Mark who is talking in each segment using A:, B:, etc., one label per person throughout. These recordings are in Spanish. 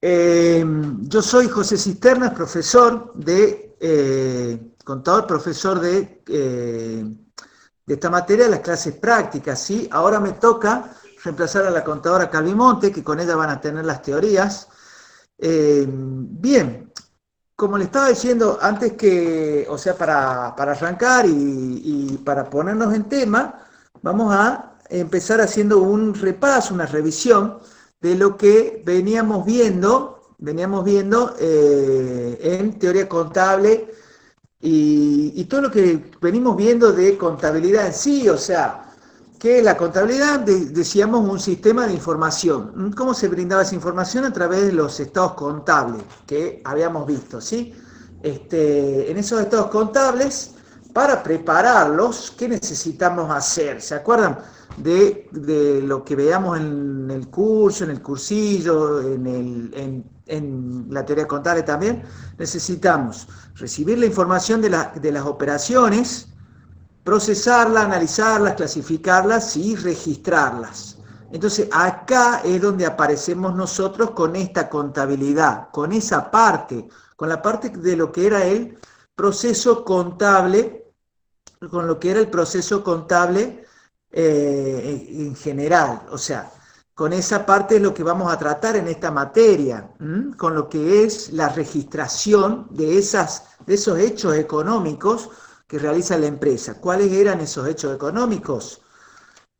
A: Yo soy José Cisternas, profesor contador, profesor de esta materia, las clases prácticas, ¿sí? Ahora me toca reemplazar a la contadora Calvimonte, que con ella van a tener las teorías. Bien, como le estaba diciendo antes que, o sea, para arrancar y para ponernos en tema, vamos a empezar haciendo un repaso, una revisión de lo que veníamos viendo en teoría contable y todo lo que venimos viendo de contabilidad en sí, o sea, que la contabilidad, decíamos, un sistema de información. ¿Cómo se brindaba esa información? A través de los estados contables que habíamos visto, ¿sí? En esos estados contables, para prepararlos, ¿qué necesitamos hacer? ¿Se acuerdan de lo que veamos en el curso, en el cursillo, en la teoría contable también? Necesitamos recibir la información de las operaciones, procesarlas, analizarlas, clasificarlas y registrarlas. Entonces acá es donde aparecemos nosotros con esta contabilidad, con esa parte, con la parte de lo que era el proceso contable, con lo que era el proceso contable en general. O sea, con esa parte es lo que vamos a tratar en esta materia, con lo que es la registración de esos hechos económicos que realiza la empresa. ¿Cuáles eran esos hechos económicos?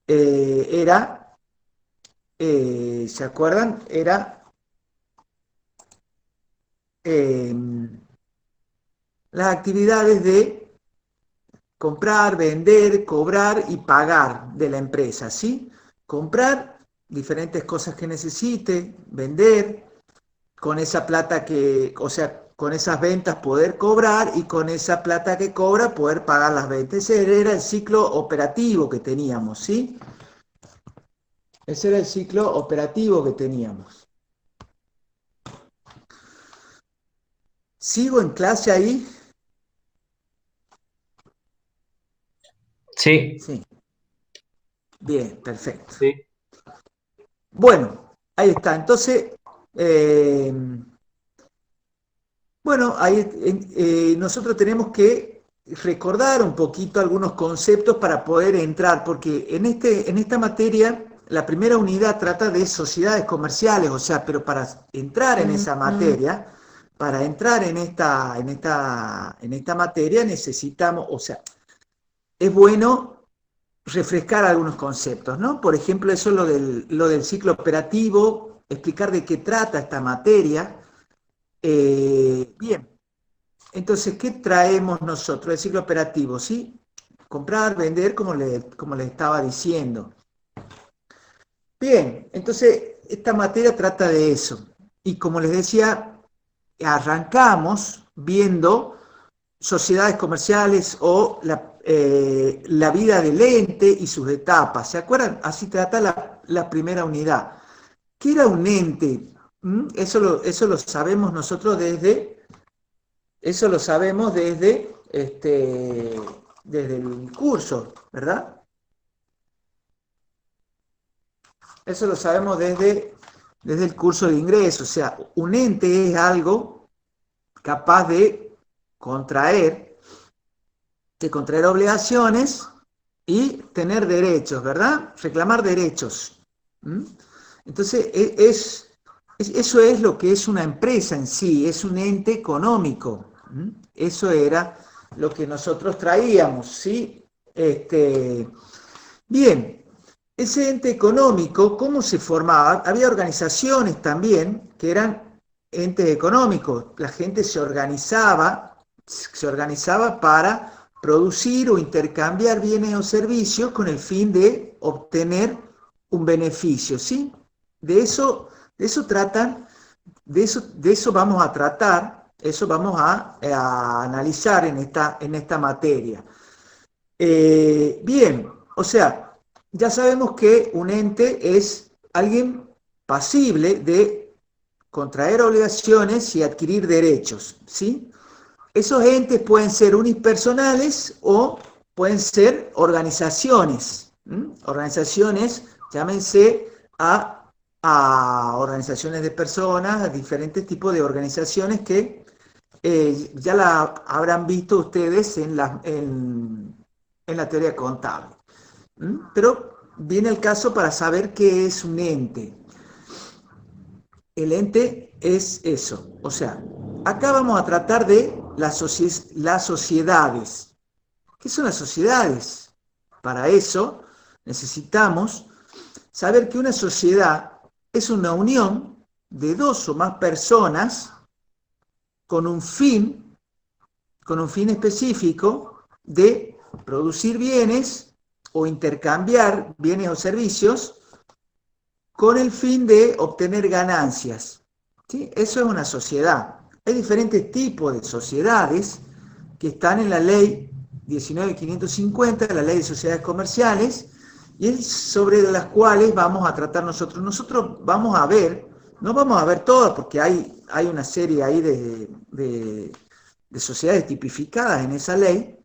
A: ¿Se acuerdan? Era eh, las actividades de comprar, vender, cobrar y pagar de la empresa, ¿sí? Comprar diferentes cosas que necesite, vender, con esa plata o sea, con esas ventas poder cobrar y con esa plata que cobra poder pagar las ventas. Ese era el ciclo operativo que teníamos, ¿sí? Ese era el ciclo operativo que teníamos. ¿Sigo en clase ahí?
B: Sí,
A: Sí. Bien, perfecto.
B: sí.
A: Bueno, ahí está. Entonces, eh, bueno, ahí nosotros tenemos que recordar un poquito algunos conceptos para poder entrar, porque en esta materia la primera unidad trata de sociedades comerciales, o sea, pero para entrar en esa materia, para entrar en esta materia necesitamos, o sea, es bueno refrescar algunos conceptos, ¿no? Por ejemplo, eso es lo del ciclo operativo, explicar de qué trata esta materia. Bien, entonces, ¿qué traemos nosotros? El ciclo operativo, ¿sí? Comprar, vender, como le estaba diciendo. Bien, entonces, esta materia trata de eso. Y como les decía, arrancamos viendo sociedades comerciales o la vida del ente y sus etapas. ¿Se acuerdan? Así trata la primera unidad. ¿Qué era un ente? Eso lo sabemos nosotros desde el curso, ¿verdad? Eso lo sabemos desde el curso de ingreso. O sea, un ente es algo capaz contraer, de contraer obligaciones y tener derechos, ¿verdad? Reclamar derechos. ¿Mm? Entonces, eso es lo que es una empresa en sí, es un ente económico. Eso era lo que nosotros traíamos, ¿sí? Bien, ese ente económico, ¿cómo se formaba? Había organizaciones también que eran entes económicos. La gente se organizaba para producir o intercambiar bienes o servicios con el fin de obtener un beneficio, ¿sí? De eso tratan, de eso vamos a tratar, eso vamos a analizar en esta materia. Bien, o sea, ya sabemos que un ente es alguien pasible de contraer obligaciones y adquirir derechos, ¿sí? Esos entes pueden ser unipersonales o pueden ser organizaciones. ¿M? Organizaciones, llámense a a organizaciones de personas, a diferentes tipos de organizaciones que ya la habrán visto ustedes en la teoría contable. Pero viene el caso para saber qué es un ente. El ente es eso. O sea, acá vamos a tratar de las sociedades. ¿Qué son las sociedades? Para eso necesitamos saber que una sociedad es una unión de dos o más personas con un fin específico de producir bienes o intercambiar bienes o servicios con el fin de obtener ganancias. ¿Sí? Eso es una sociedad. Hay diferentes tipos de sociedades que están en la ley 19.550, la ley de sociedades comerciales, y es sobre las cuales vamos a tratar nosotros. Nosotros vamos a ver, no vamos a ver todas, porque hay una serie ahí de sociedades tipificadas en esa ley,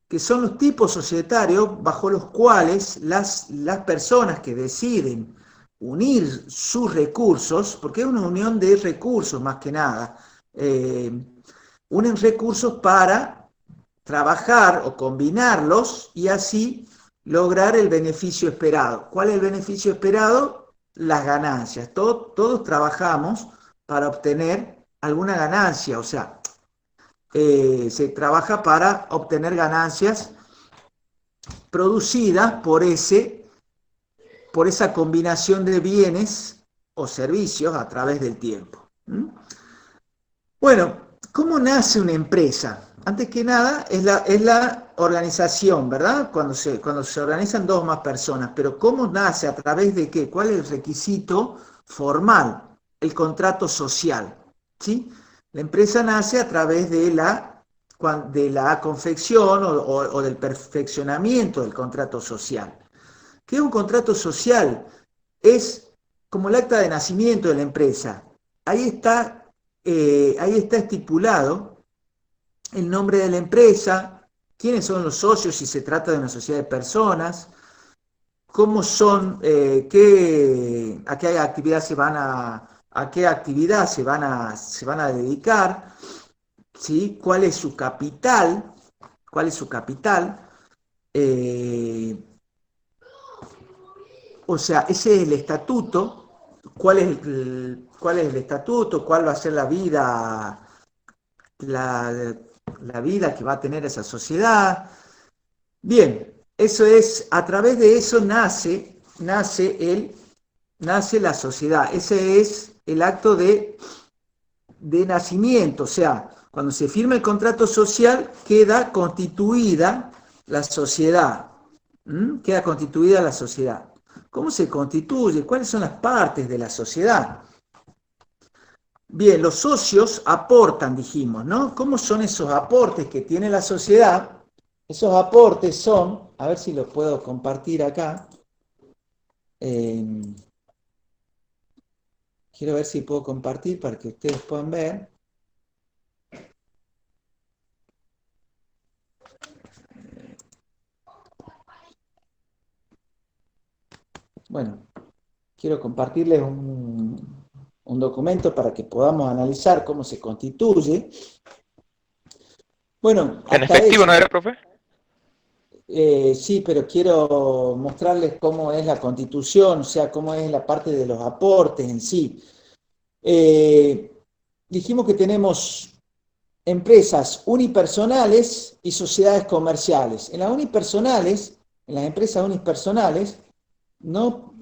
A: que son los tipos societarios bajo los cuales las personas que deciden unir sus recursos, porque es una unión de recursos más que nada, unen recursos para trabajar o combinarlos y así lograr el beneficio esperado. ¿Cuál es el beneficio esperado? Las ganancias. Todos trabajamos para obtener alguna ganancia, o sea, se trabaja para obtener ganancias producidas por esa combinación de bienes o servicios a través del tiempo. Bueno, ¿cómo nace una empresa? Antes que nada es la organización, ¿verdad? Cuando se organizan dos o más personas, pero ¿cómo nace? ¿A través de qué? ¿Cuál es el requisito formal? El contrato social, ¿sí? La empresa nace a través de la confección o del perfeccionamiento del contrato social. ¿Qué es un contrato social? Es como el acta de nacimiento de la empresa. Ahí está estipulado el nombre de la empresa, quiénes son los socios si se trata de una sociedad de personas, cómo son, a qué actividad se van a dedicar, ¿sí? ¿Cuál es su capital? ¿Cuál es su capital? O sea, ese es el estatuto. ¿Cuál es el estatuto? ¿Cuál va a ser la vida que va a tener esa sociedad? Bien, eso es, a través de eso nace la sociedad. Ese es el acto de nacimiento, o sea, cuando se firma el contrato social queda constituida la sociedad. Queda constituida la sociedad. ¿Cómo se constituye? ¿Cuáles son las partes de la sociedad? Bien, los socios aportan, dijimos, ¿no? ¿Cómo son esos aportes que tiene la sociedad? Esos aportes son, a ver si los puedo compartir acá. Quiero ver si puedo compartir para que ustedes puedan ver. Bueno, quiero compartirles un documento para que podamos analizar cómo se constituye. Bueno,
B: ¿En
A: hasta
B: efectivo
A: eso.
B: no era, profe?
A: Sí, pero quiero mostrarles cómo es la constitución, o sea, cómo es la parte de los aportes en sí. Dijimos que tenemos empresas unipersonales y sociedades comerciales. En las empresas unipersonales, no,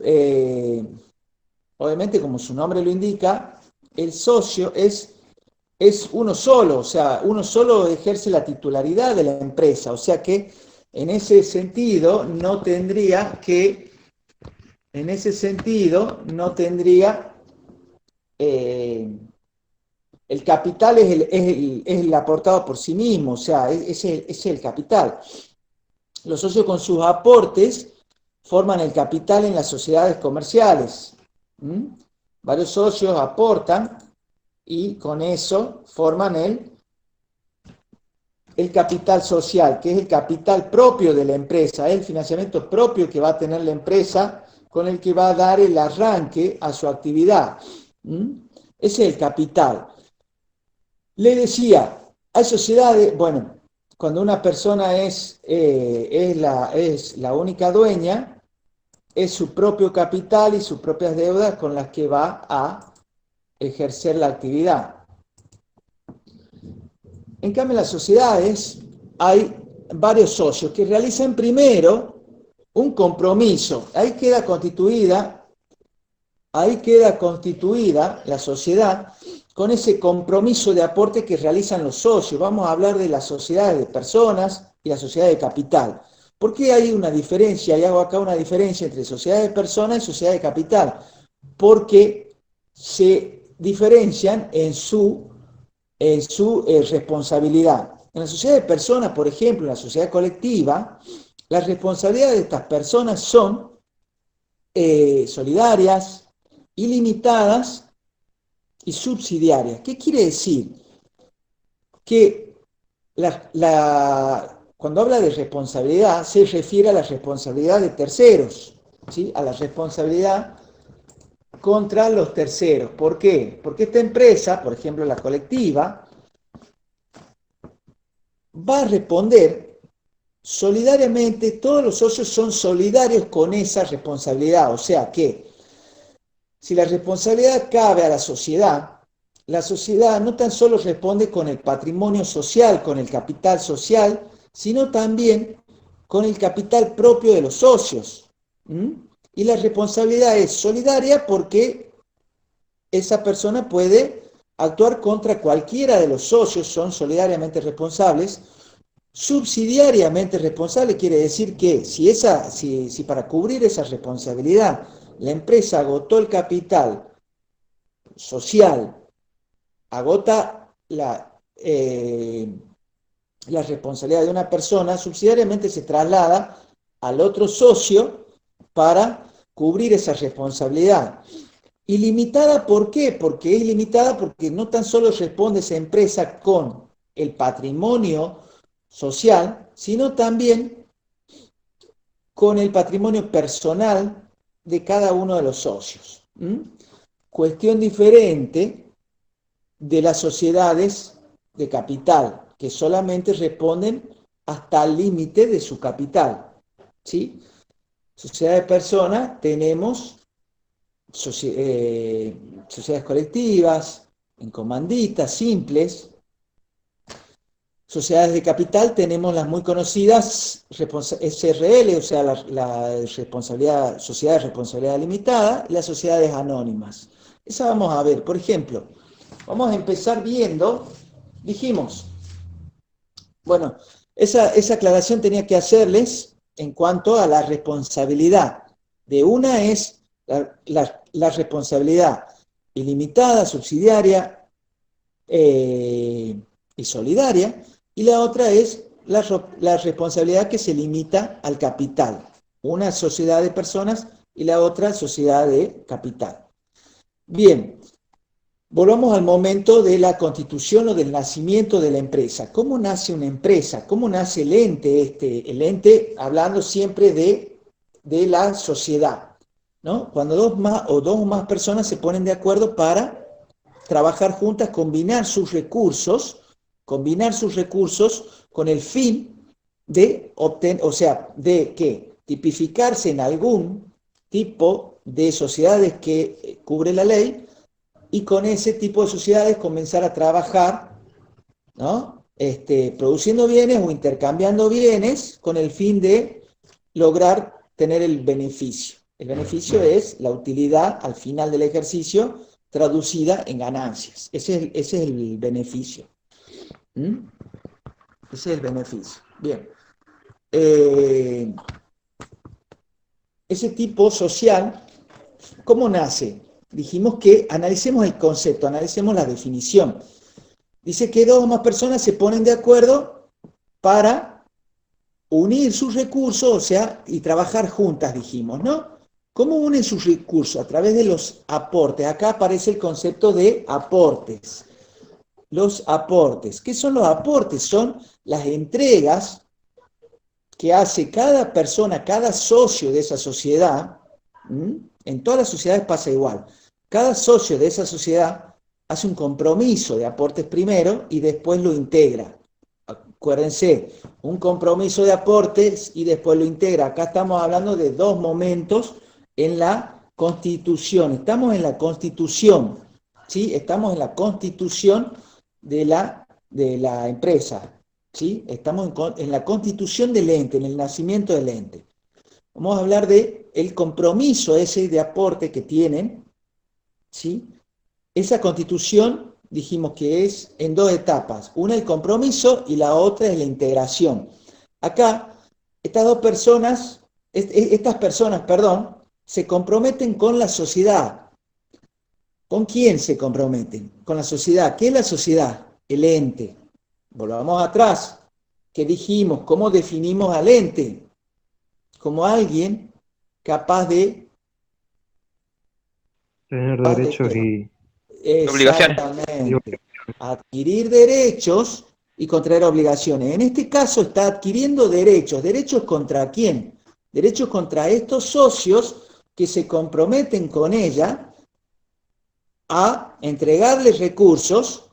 A: obviamente, como su nombre lo indica, el socio es uno solo, o sea, uno solo ejerce la titularidad de la empresa, o sea que en ese sentido no tendría el capital es el aportado por sí mismo, o sea, es el capital. Los socios con sus aportes forman el capital en las sociedades comerciales. Varios socios aportan y con eso forman el capital social, que es el capital propio de la empresa, es el financiamiento propio que va a tener la empresa con el que va a dar el arranque a su actividad. ¿Mm? Ese es el capital. Le decía, hay sociedades, bueno, cuando una persona es la única dueña, es su propio capital y sus propias deudas con las que va a ejercer la actividad. En cambio, en las sociedades hay varios socios que realizan primero un compromiso. Ahí queda constituida la sociedad con ese compromiso de aporte que realizan los socios. Vamos a hablar de las sociedades de personas y la sociedad de capital. ¿Por qué hay una diferencia? Y hago acá una diferencia entre sociedad de personas y sociedad de capital. Porque se diferencian en su responsabilidad. En la sociedad de personas, por ejemplo, en la sociedad colectiva, las responsabilidades de estas personas son solidarias, ilimitadas y subsidiarias. ¿Qué quiere decir? Que cuando habla de responsabilidad se refiere a la responsabilidad de terceros, ¿sí? A la responsabilidad contra los terceros. ¿Por qué? Porque esta empresa, por ejemplo la colectiva, va a responder solidariamente, todos los socios son solidarios con esa responsabilidad, o sea que si la responsabilidad cabe a la sociedad no tan solo responde con el patrimonio social, con el capital social, sino también con el capital propio de los socios. ¿Mm? Y la responsabilidad es solidaria porque esa persona puede actuar contra cualquiera de los socios, son solidariamente responsables. Subsidiariamente responsable quiere decir que si para cubrir esa responsabilidad la empresa agotó el capital social, agota la responsabilidad de una persona, subsidiariamente se traslada al otro socio para cubrir esa responsabilidad. Ilimitada, ¿por qué? Porque es ilimitada porque no tan solo responde esa empresa con el patrimonio social, sino también con el patrimonio personal de cada uno de los socios. ¿Mm? Cuestión diferente de las sociedades de capital, que solamente responden hasta el límite de su capital. ¿Sí? Sociedad de personas, tenemos sociedades colectivas, en comanditas, simples. Sociedades de capital tenemos las muy conocidas SRL, o sea, la responsabilidad, sociedad de responsabilidad limitada, y las sociedades anónimas. Esa vamos a ver, por ejemplo, vamos a empezar viendo, dijimos, bueno, esa aclaración tenía que hacerles en cuanto a la responsabilidad. De una es la responsabilidad ilimitada, subsidiaria y solidaria, y la otra es la responsabilidad que se limita al capital. Una sociedad de personas y la otra sociedad de capital. Bien, volvamos al momento de la constitución o del nacimiento de la empresa. ¿Cómo nace una empresa? ¿Cómo nace el ente? El ente, hablando siempre de la sociedad, ¿no? Cuando dos o más personas se ponen de acuerdo para trabajar juntas, combinar sus recursos con el fin de obtener, o sea, de que tipificarse en algún tipo de sociedades que cubre la ley, y con ese tipo de sociedades comenzar a trabajar, ¿no? Produciendo bienes o intercambiando bienes con el fin de lograr tener el beneficio. El beneficio es la utilidad al final del ejercicio traducida en ganancias. Ese es el beneficio. ¿Mm? Ese es el beneficio. Bien. Ese tipo social, ¿cómo nace? Dijimos que analicemos el concepto, analicemos la definición. Dice que dos o más personas se ponen de acuerdo para unir sus recursos, o sea, y trabajar juntas, dijimos, ¿no? ¿Cómo unen sus recursos? A través de los aportes. Acá aparece el concepto de aportes. Los aportes. ¿Qué son los aportes? Son las entregas que hace cada persona, cada socio de esa sociedad, ¿Mm? En todas las sociedades pasa igual. Cada socio de esa sociedad hace un compromiso de aportes primero y después lo integra. Acuérdense, un compromiso de aportes y después lo integra. Acá estamos hablando de dos momentos en la Constitución. Estamos en la Constitución, ¿sí? Estamos en la Constitución de la empresa, ¿sí? Estamos en la Constitución del ente, en el nacimiento del ente. Vamos a hablar de el compromiso ese de aporte que tienen, ¿sí? Esa constitución dijimos que es en dos etapas. Una el compromiso y la otra es la integración. Acá, estas personas, perdón, se comprometen con la sociedad. ¿Con quién se comprometen? Con la sociedad. ¿Qué es la sociedad? El ente. Volvamos atrás. ¿Qué dijimos? ¿Cómo definimos al ente? Como alguien capaz de
B: Tener
A: capaz de
B: derechos
A: qué?
C: De obligaciones.
B: y
A: Exactamente. Adquirir derechos y contraer obligaciones. En este caso está adquiriendo derechos. ¿Derechos contra quién? Derechos contra estos socios que se comprometen con ella a entregarles recursos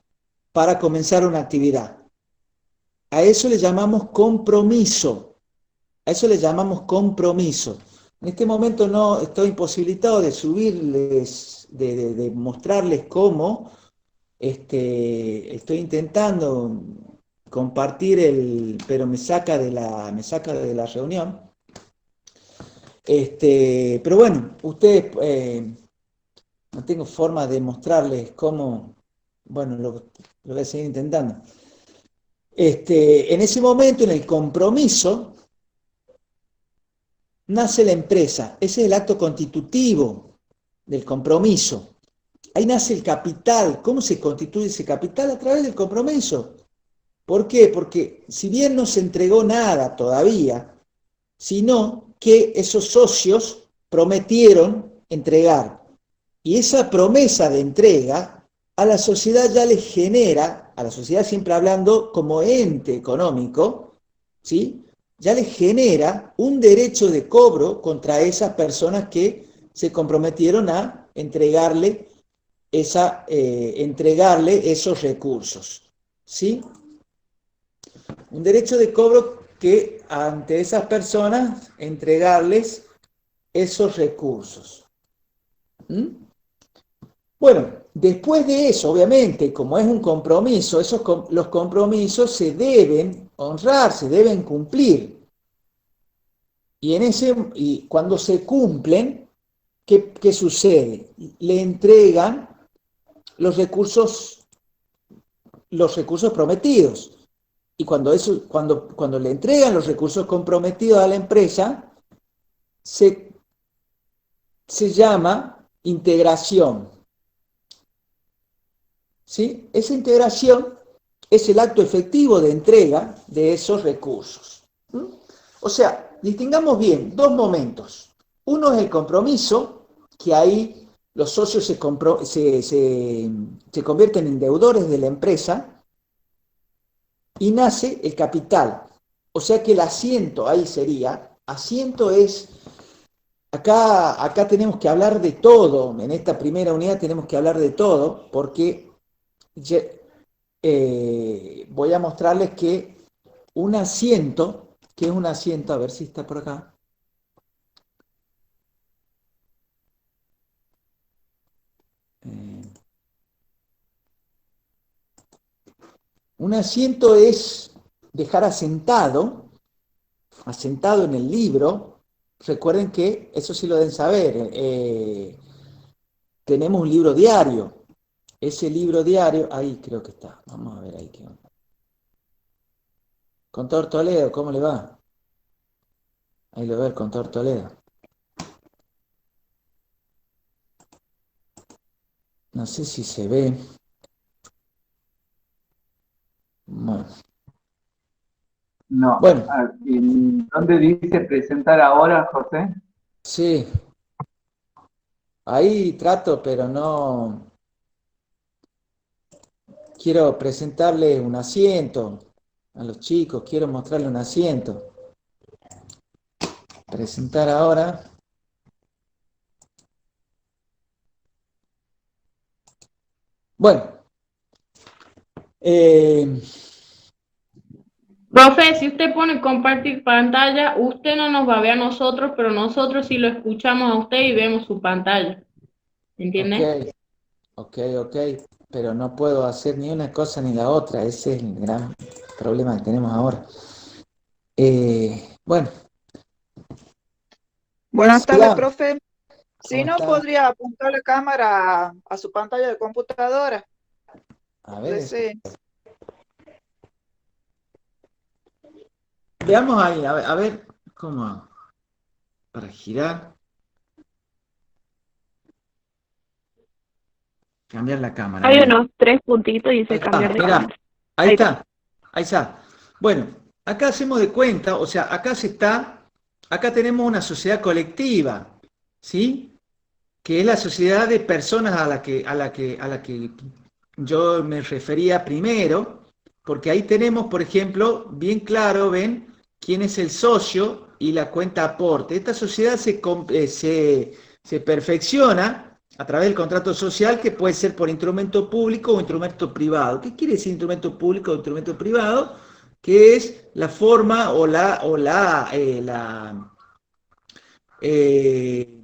A: para comenzar una actividad. A eso le llamamos compromiso. A eso le llamamos compromiso. En este momento no estoy imposibilitado de subirles, de mostrarles cómo. Estoy intentando compartir pero me saca de la reunión. Pero bueno, ustedes, no tengo forma de mostrarles cómo, bueno, lo voy a seguir intentando. En ese momento, en el compromiso, nace la empresa. Ese es el acto constitutivo del compromiso. Ahí nace el capital. ¿Cómo se constituye ese capital? A través del compromiso. ¿Por qué? Porque si bien no se entregó nada todavía, sino que esos socios prometieron entregar. Y esa promesa de entrega a la sociedad ya le genera, a la sociedad siempre hablando como ente económico, ¿sí? Ya le genera un derecho de cobro contra esas personas que se comprometieron a entregarle esos recursos, ¿sí? Un derecho de cobro que ante esas personas entregarles esos recursos. ¿Mm? Bueno, después de eso, obviamente, como es un compromiso, los compromisos se deben honrar, se deben cumplir. Y cuando se cumplen, ¿qué sucede? Le entregan los recursos, prometidos. Y cuando le entregan los recursos comprometidos a la empresa, se llama integración. ¿Sí? Esa integración es el acto efectivo de entrega de esos recursos. ¿Mm? O sea, distingamos bien dos momentos. Uno es el compromiso, que ahí los socios se convierten en deudores de la empresa y nace el capital. O sea que el asiento ahí asiento es, acá tenemos que hablar de todo, en esta primera unidad tenemos que hablar de todo, porque voy a mostrarles que un asiento, que es un asiento, a ver si está por acá. Un asiento es dejar asentado en el libro. Recuerden que, eso sí lo deben saber, tenemos un libro diario. Ese libro diario, ahí creo que está. Vamos a ver ahí qué onda. Contador Toledo, ¿cómo le va? Ahí lo ve el contador Toledo. No sé si se ve. Bueno.
D: No.
A: Bueno,
D: ¿En dónde dice presentar ahora, José?
A: sí, ahí trato, pero no. Quiero presentarle un asiento a los chicos, quiero mostrarle un asiento. Presentar ahora. Bueno, eh,
B: Profe, si usted pone compartir pantalla, usted no nos va a ver a nosotros, pero nosotros sí lo escuchamos a usted y vemos su pantalla.
A: ok,
B: ¿Entiende?
A: ok, pero no puedo hacer ni una cosa ni la otra, ese es el gran problema que tenemos ahora. Bueno,
C: Buenas tardes,
A: sigamos.
C: profe. Si
A: ¿Cómo
C: no,
A: está?
C: podría apuntar la cámara a su pantalla de computadora.
A: A ver,
C: Desee.
A: veamos ahí, a ver, ¿cómo hago? Para girar, cambiar la cámara.
E: Hay
A: Ahí
E: unos tres puntitos y
A: Ahí
E: dice
A: está,
E: cambiar de
A: mirá,
E: cámara.
A: ahí
E: Ahí está.
A: está, ahí está. Bueno, acá hacemos de cuenta, o sea, acá tenemos una sociedad colectiva, ¿sí? Que es la sociedad de personas a la que yo me refería primero, porque ahí tenemos, por ejemplo, bien claro, ven, quién es el socio y la cuenta aporte. Esta sociedad se perfecciona a través del contrato social, que puede ser por instrumento público o instrumento privado. ¿Qué quiere decir instrumento público o instrumento privado? Que es la forma eh,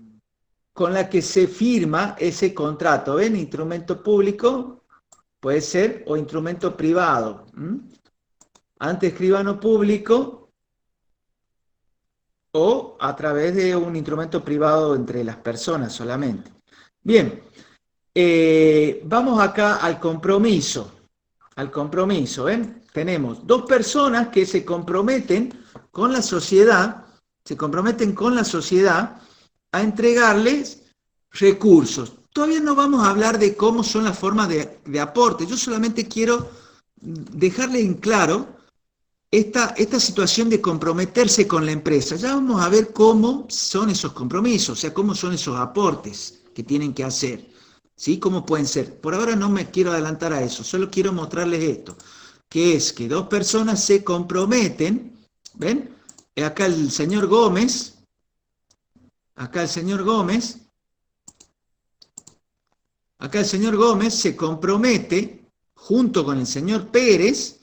A: con la que se firma ese contrato. ¿Ven? Instrumento público puede ser o instrumento privado. Ante escribano público o a través de un instrumento privado entre las personas solamente. Bien, vamos acá al compromiso. Al compromiso, ¿ven? Tenemos dos personas que se comprometen con la sociedad, a entregarles recursos. Todavía no vamos a hablar de cómo son las formas de aporte. Yo solamente quiero dejarles en claro esta situación de comprometerse con la empresa. Ya vamos a ver cómo son esos compromisos, o sea, cómo son esos aportes que tienen que hacer, ¿sí? ¿Cómo pueden ser? Por ahora no me quiero adelantar a eso, solo quiero mostrarles esto, que es que dos personas se comprometen, ¿ven? Acá el señor Gómez, acá el señor Gómez, acá el señor Gómez se compromete junto con el señor Pérez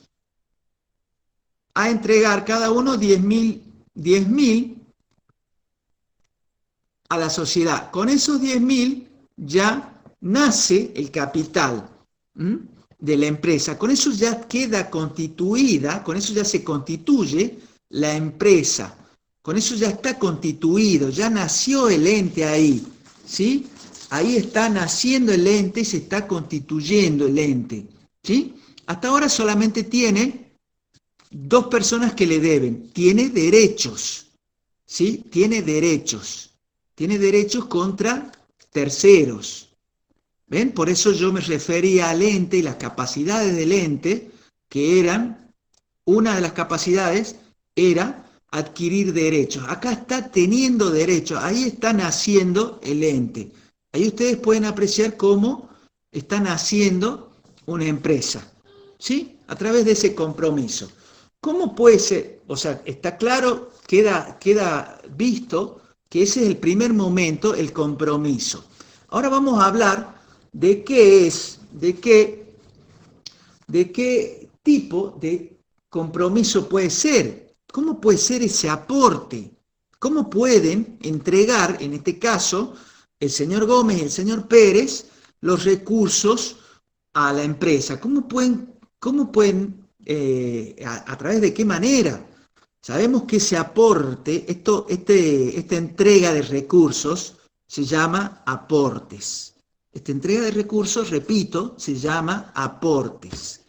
A: a entregar cada uno 10.000 a la sociedad. Con esos 10.000 ya nace el capital de la empresa. Con eso ya queda constituida, con eso ya se constituye la empresa. Con eso ya está constituido, ya nació el ente ahí, ¿sí? Ahí está naciendo el ente y se está constituyendo el ente, ¿sí? Hasta ahora solamente tiene dos personas que le deben, tiene derechos, ¿sí? Tiene derechos contra terceros. ¿Ven? Por eso yo me refería al ente y las capacidades del ente, que eran, una de las capacidades era adquirir derechos. Acá está teniendo derechos, ahí está naciendo el ente. Ahí ustedes pueden apreciar cómo está naciendo una empresa, ¿sí? A través de ese compromiso. ¿Cómo puede ser? O sea, está claro, queda visto que ese es el primer momento, el compromiso. Ahora vamos a hablar de qué es, de qué tipo de compromiso puede ser, cómo puede ser ese aporte, cómo pueden entregar, en este caso, el señor Gómez y el señor Pérez, los recursos a la empresa, cómo pueden a través de qué manera. Sabemos que ese aporte, esta entrega de recursos se llama aportes. Esta entrega de recursos, repito, se llama aportes.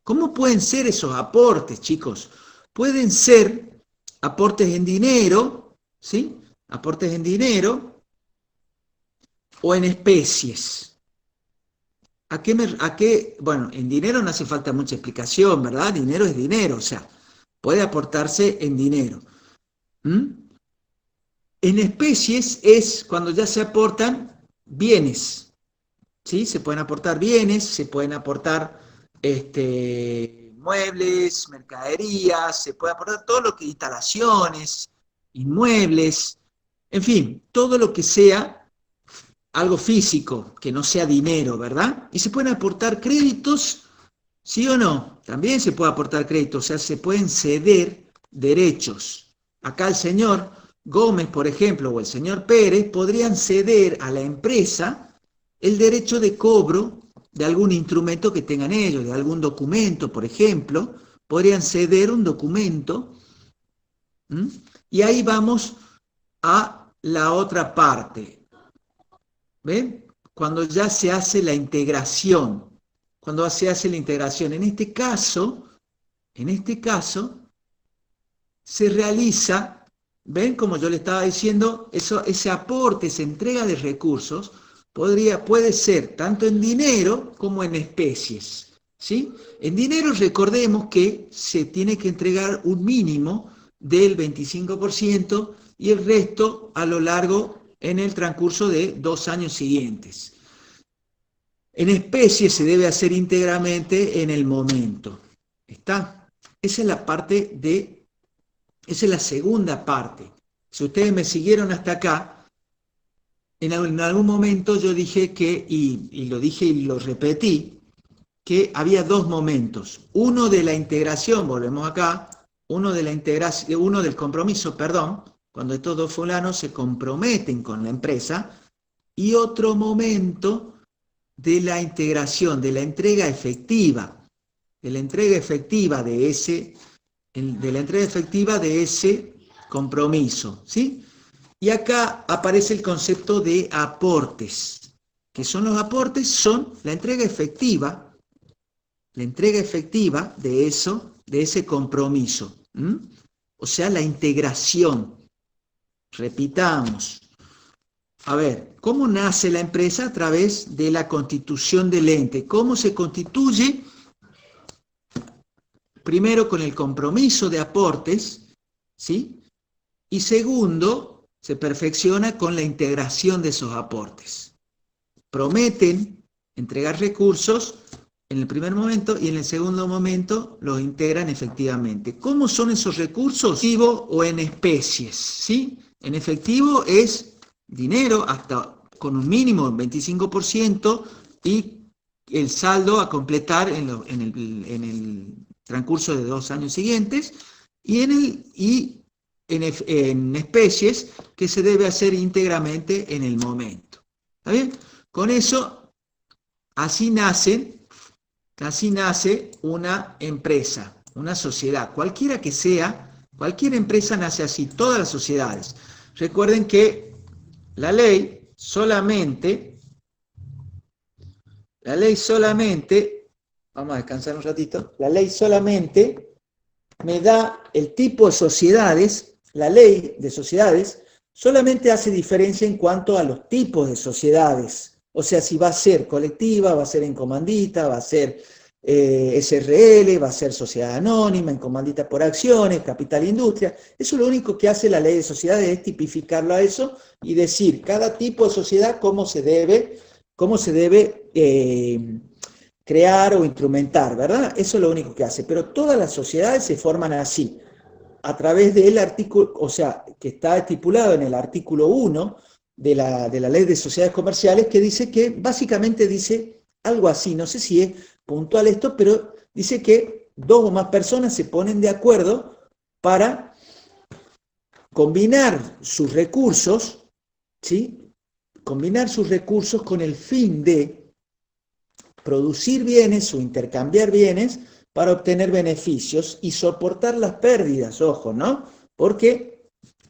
A: ¿Cómo pueden ser esos aportes, chicos? Pueden ser aportes en dinero, ¿sí? Aportes en dinero o en especies. Bueno, en dinero no hace falta mucha explicación, ¿verdad? Dinero es dinero, o sea, puede aportarse en dinero. En especies es cuando ya se aportan bienes, ¿sí? Se pueden aportar bienes, se pueden aportar muebles, mercaderías, se puede aportar todo lo que instalaciones, inmuebles, en fin, todo lo que sea algo físico, que no sea dinero, ¿verdad? Y se pueden aportar créditos, ¿sí o no? También se puede aportar créditos, o sea, se pueden ceder derechos. Acá el señor Gómez, por ejemplo, o el señor Pérez podrían ceder a la empresa el derecho de cobro de algún instrumento que tengan ellos, de algún documento, por ejemplo, podrían ceder un documento. ¿Mm? Y ahí vamos a la otra parte. ¿Ven? Cuando ya se hace la integración. Cuando se hace la integración. En este caso, se realiza, ven, como yo le estaba diciendo, ese aporte, esa entrega de recursos, puede ser tanto en dinero como en especies. ¿Sí? En dinero recordemos que se tiene que entregar un mínimo del 25% y el resto a lo largo en el transcurso de 2 años siguientes. En especies se debe hacer íntegramente en el momento. ¿Está? Esa es la parte de, esa es la segunda parte. Si ustedes me siguieron hasta acá, en algún momento yo dije que, y lo dije y lo repetí, que había dos momentos. Uno de la integración, volvemos acá, uno del compromiso, perdón, cuando estos dos fulanos se comprometen con la empresa, y otro momento de la integración, de la entrega efectiva, de la entrega efectiva de ese compromiso, ¿sí? Y acá aparece el concepto de aportes. ¿Qué son los aportes? Son la entrega efectiva de ese compromiso. O sea, la integración. Repitamos. A ver, ¿cómo nace la empresa? A través de la constitución del ente. ¿Cómo se constituye? Primero, con el compromiso de aportes, ¿sí? Y segundo, se perfecciona con la integración de esos aportes. Prometen entregar recursos en el primer momento y en el segundo momento los integran efectivamente. ¿Cómo son esos recursos? En efectivo o en especies, ¿sí? En efectivo es dinero hasta con un mínimo del 25% y el saldo a completar en el transcurso de 2 años siguientes y en especies que se debe hacer íntegramente en el momento. ¿Está bien? Con eso, así nace una empresa, una sociedad, cualquiera que sea, cualquier empresa nace así, todas las sociedades. Recuerden que la ley solamente, vamos a descansar un ratito, la ley solamente me da el tipo de sociedades, la ley de sociedades solamente hace diferencia en cuanto a los tipos de sociedades. O sea, si va a ser colectiva, va a ser en comandita, va a ser SRL, va a ser sociedad anónima, en comandita por acciones, capital industria. Eso lo único que hace la ley de sociedades es tipificarlo a eso y decir cada tipo de sociedad cómo se debe crear o instrumentar, ¿verdad? Eso es lo único que hace. Pero todas las sociedades se forman así, a través del artículo, o sea, que está estipulado en el artículo 1 de la Ley de Sociedades Comerciales, que dice que, básicamente dice algo así, no sé si es puntual esto, pero dice que 2 o más personas se ponen de acuerdo para combinar sus recursos, ¿sí? Combinar sus recursos con el fin de producir bienes o intercambiar bienes para obtener beneficios y soportar las pérdidas, ojo, ¿no? Porque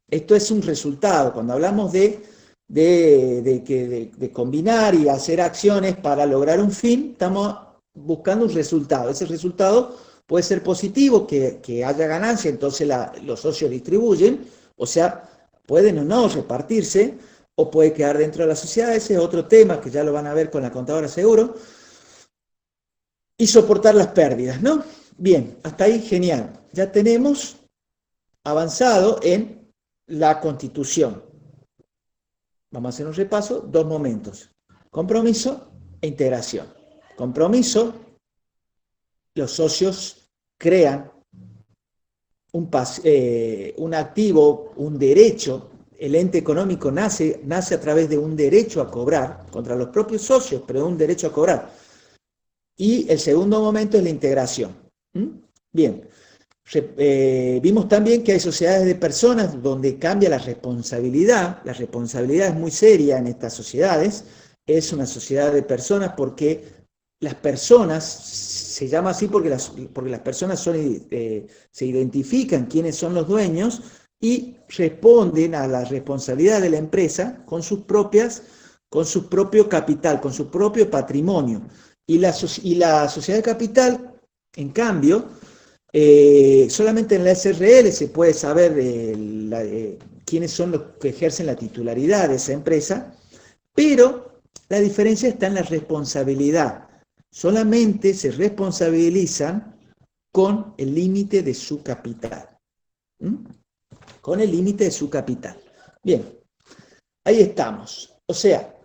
A: esto es un resultado. Cuando hablamos de combinar y hacer acciones para lograr un fin, estamos buscando un resultado. Ese resultado puede ser positivo, que haya ganancia, entonces los socios distribuyen, o sea, pueden o no repartirse, o puede quedar dentro de la sociedad. Ese es otro tema que ya lo van a ver con la contadora seguro. Y soportar las pérdidas, ¿no? Bien, hasta ahí genial. Ya tenemos avanzado en la Constitución. Vamos a hacer un repaso, 2 momentos. Compromiso e integración. Compromiso, los socios crean un activo, un derecho el ente económico nace a través de un derecho a cobrar, contra los propios socios, pero un derecho a cobrar. Y el segundo momento es la integración. Bien, vimos también que hay sociedades de personas donde cambia la responsabilidad es muy seria en estas sociedades, es una sociedad de personas porque las personas, se llama así porque las personas se identifican quiénes son los dueños y responden a la responsabilidad de la empresa con su propio capital, con su propio patrimonio. Y la sociedad de capital, en cambio, solamente en la SRL se puede saber quiénes son los que ejercen la titularidad de esa empresa, pero la diferencia está en la responsabilidad. Solamente se responsabilizan con el límite de su capital. Con el límite de su capital. Bien, ahí estamos. O sea,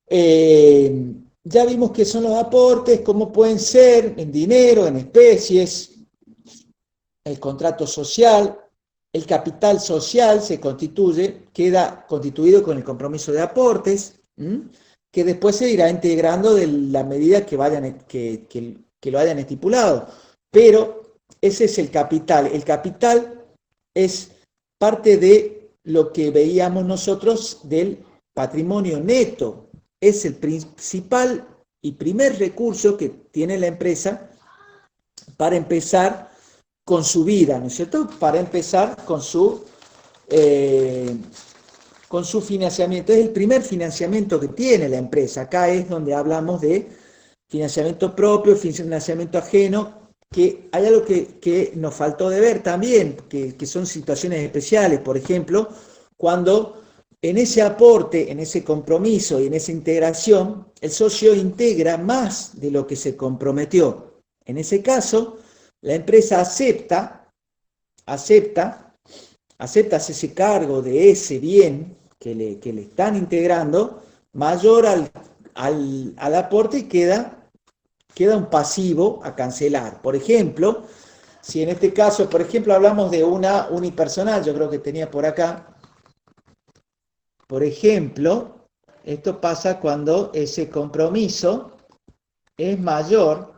A: ya vimos qué son los aportes, cómo pueden ser en dinero, en especies, el contrato social, el capital social queda constituido con el compromiso de aportes, que después se irá integrando de la medida que lo hayan estipulado. Pero ese es el capital. El capital es parte de lo que veíamos nosotros del patrimonio neto. Es el principal y primer recurso que tiene la empresa para empezar con su vida, ¿no es cierto? Para empezar con su financiamiento. Es el primer financiamiento que tiene la empresa. Acá es donde hablamos de financiamiento propio, financiamiento ajeno, que hay algo que nos faltó de ver también, que son situaciones especiales. Por ejemplo, cuando en ese aporte, en ese compromiso y en esa integración, el socio integra más de lo que se comprometió. En ese caso, la empresa acepta ese cargo de ese bien que le están integrando, mayor al aporte, y queda un pasivo a cancelar. Por ejemplo, si en este caso, por ejemplo, hablamos de una unipersonal, yo creo que tenía por acá, por ejemplo, esto pasa cuando ese compromiso es mayor.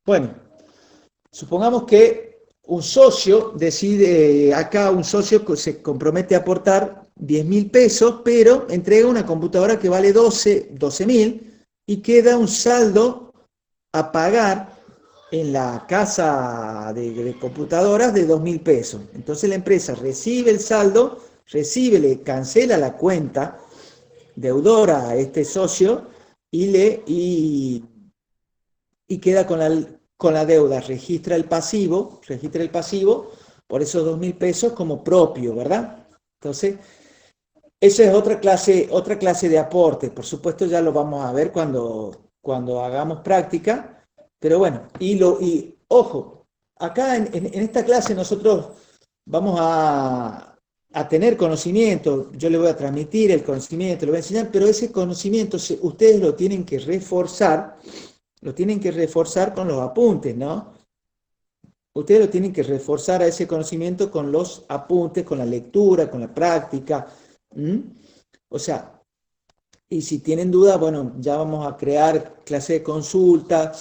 A: Bueno, supongamos que un socio decide, acá un socio se compromete a aportar 10.000 pesos, pero entrega una computadora que vale 12.000 y queda un saldo a pagar en la casa de computadoras de 2.000 pesos. Entonces la empresa recibe el saldo, le cancela la cuenta deudora a este socio y queda con la deuda, registra el pasivo por esos 2.000 pesos como propio, ¿verdad? Entonces, esa es otra clase de aporte. Por supuesto, ya lo vamos a ver cuando hagamos práctica, pero bueno, y ojo, acá en esta clase nosotros vamos a tener conocimiento, yo le voy a transmitir el conocimiento, le voy a enseñar, pero ese conocimiento ustedes lo tienen que reforzar con los apuntes, ¿no? Ustedes lo tienen que reforzar a ese conocimiento con los apuntes, con la lectura, con la práctica. O sea, y si tienen dudas, bueno, ya vamos a crear clase de consulta,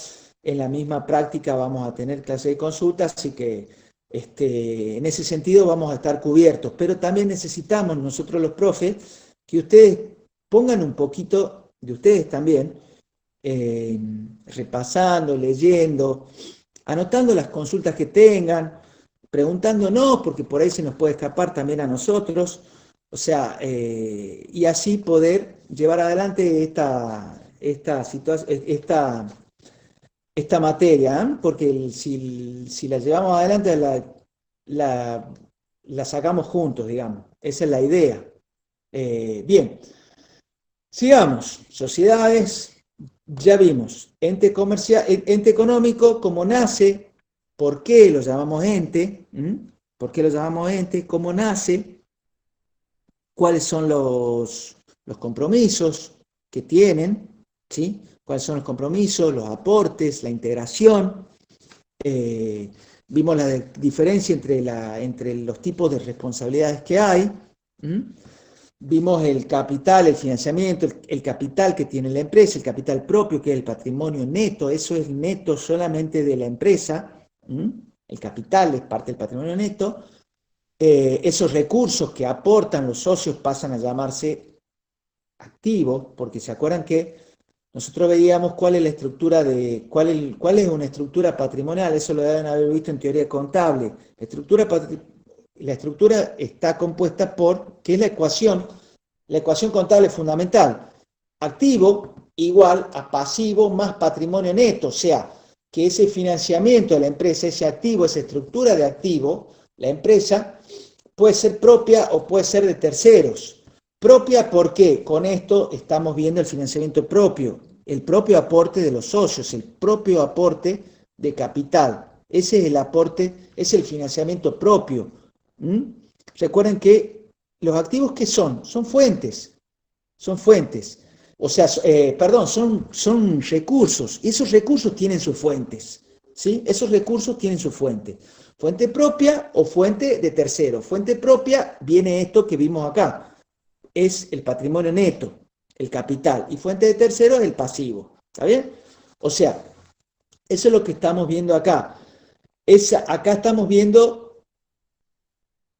A: en la misma práctica vamos a tener clase de consulta, así que en ese sentido vamos a estar cubiertos, pero también necesitamos nosotros los profes que ustedes pongan un poquito de ustedes también, repasando, leyendo, anotando las consultas que tengan, preguntándonos, porque por ahí se nos puede escapar también a nosotros, o sea, y así poder llevar adelante esta materia, ¿eh? Porque si la llevamos adelante la sacamos juntos, digamos, esa es la idea. Bien, sigamos, sociedades. Ya vimos, ente económico, cómo nace, por qué lo llamamos ente, cómo nace, cuáles son los compromisos que tienen, ¿sí? Cuáles son los compromisos, los aportes, la integración, Vimos la diferencia entre los tipos de responsabilidades que hay. Vimos el capital, el financiamiento, el capital que tiene la empresa, el capital propio, que es el patrimonio neto. Eso es neto solamente de la empresa. El capital es parte del patrimonio neto. Esos recursos que aportan los socios pasan a llamarse activos, porque se acuerdan que nosotros veíamos cuál es la estructura cuál es una estructura patrimonial. Eso lo deben haber visto en teoría contable. La estructura está compuesta por, ¿qué es la ecuación? La ecuación contable fundamental. Activo igual a pasivo más patrimonio neto, o sea, que ese financiamiento de la empresa, ese activo, esa estructura de activo, la empresa, puede ser propia o puede ser de terceros. Propia porque con esto estamos viendo el financiamiento propio, el propio aporte de los socios, el propio aporte de capital. Ese es el aporte, es el financiamiento propio. Recuerden que los activos, ¿qué son? Son fuentes. O sea, son recursos. Y esos recursos tienen sus fuentes. ¿Sí? Esos recursos tienen su fuente. Fuente propia o fuente de tercero. Fuente propia viene esto que vimos acá. Es el patrimonio neto, el capital. Y fuente de tercero es el pasivo. ¿Está bien? O sea, eso es lo que estamos viendo acá. Acá estamos viendo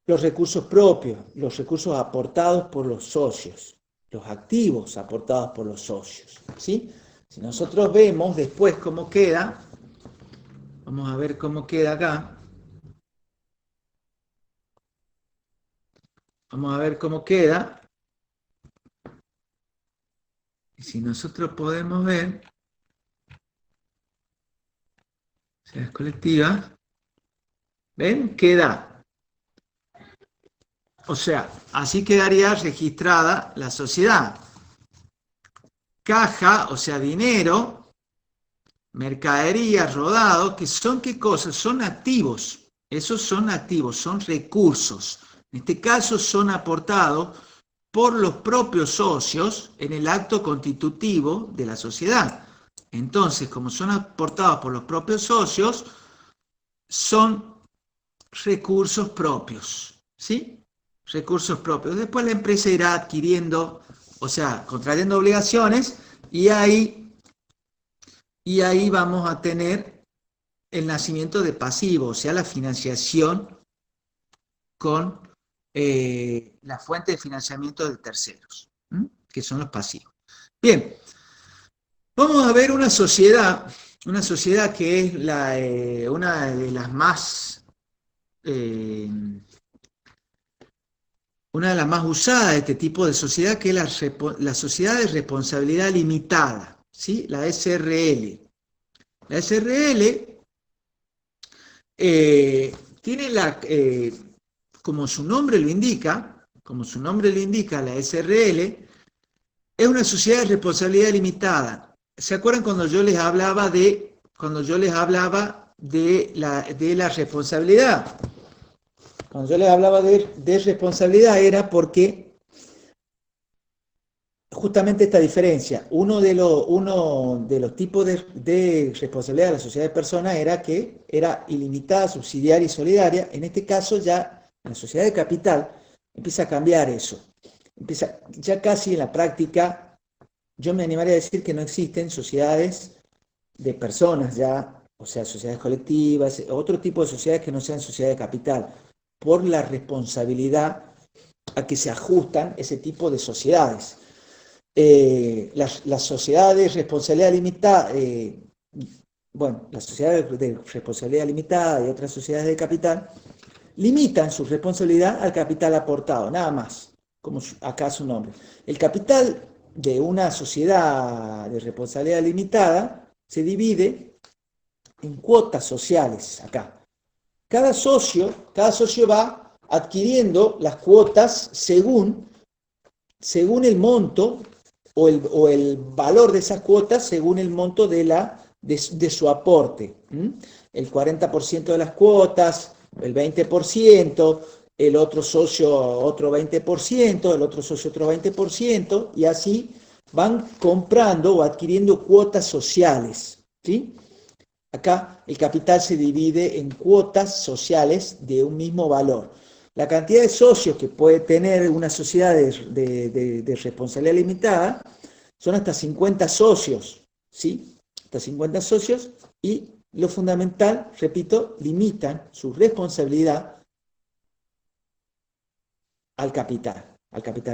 A: los recursos propios, los recursos aportados por los socios, los activos aportados por los socios. ¿Sí? Si nosotros vemos después cómo queda, vamos a ver cómo queda acá. Vamos a ver cómo queda. Y si nosotros podemos ver, sociedades colectivas, ¿ven? Queda. O sea, así quedaría registrada la sociedad. Caja, o sea, dinero, mercadería, rodado, que son ¿qué cosas? Son activos. Esos son activos, son recursos. En este caso son aportados por los propios socios en el acto constitutivo de la sociedad. Entonces, como son aportados por los propios socios, son recursos propios, ¿sí? Recursos propios. Después la empresa irá adquiriendo, o sea, contrayendo obligaciones, y ahí vamos a tener el nacimiento de pasivo, o sea, la financiación con la fuente de financiamiento de terceros, que son los pasivos. Bien, vamos a ver una sociedad que es una de las más usadas de este tipo de sociedad, que es la sociedad de responsabilidad limitada, ¿sí? La SRL. La SRL tiene como su nombre lo indica, la SRL es una sociedad de responsabilidad limitada. ¿Se acuerdan cuando yo les hablaba de la responsabilidad? Cuando yo les hablaba de responsabilidad era porque justamente esta diferencia, uno de los tipos de responsabilidad de la sociedad de personas era que era ilimitada, subsidiaria y solidaria. En este caso ya en la sociedad de capital empieza a cambiar eso. Ya casi en la práctica, yo me animaría a decir que no existen sociedades de personas ya, o sea, sociedades colectivas, otro tipo de sociedades que no sean sociedades de capital, por la responsabilidad a que se ajustan ese tipo de sociedades. Las sociedades de responsabilidad limitada, las sociedades de responsabilidad limitada y otras sociedades de capital limitan su responsabilidad al capital aportado, nada más, como acá su nombre. El capital de una sociedad de responsabilidad limitada se divide en cuotas sociales acá. Cada socio va adquiriendo las cuotas según el monto o el valor de esas cuotas según el monto de su aporte. El 40% de las cuotas, el 20%, el otro socio otro 20%, el otro socio otro 20%, y así van comprando o adquiriendo cuotas sociales, ¿sí? Acá el capital se divide en cuotas sociales de un mismo valor. La cantidad de socios que puede tener una sociedad de responsabilidad limitada son hasta 50 socios, ¿sí? Hasta 50 socios, y lo fundamental, repito, limitan su responsabilidad al capital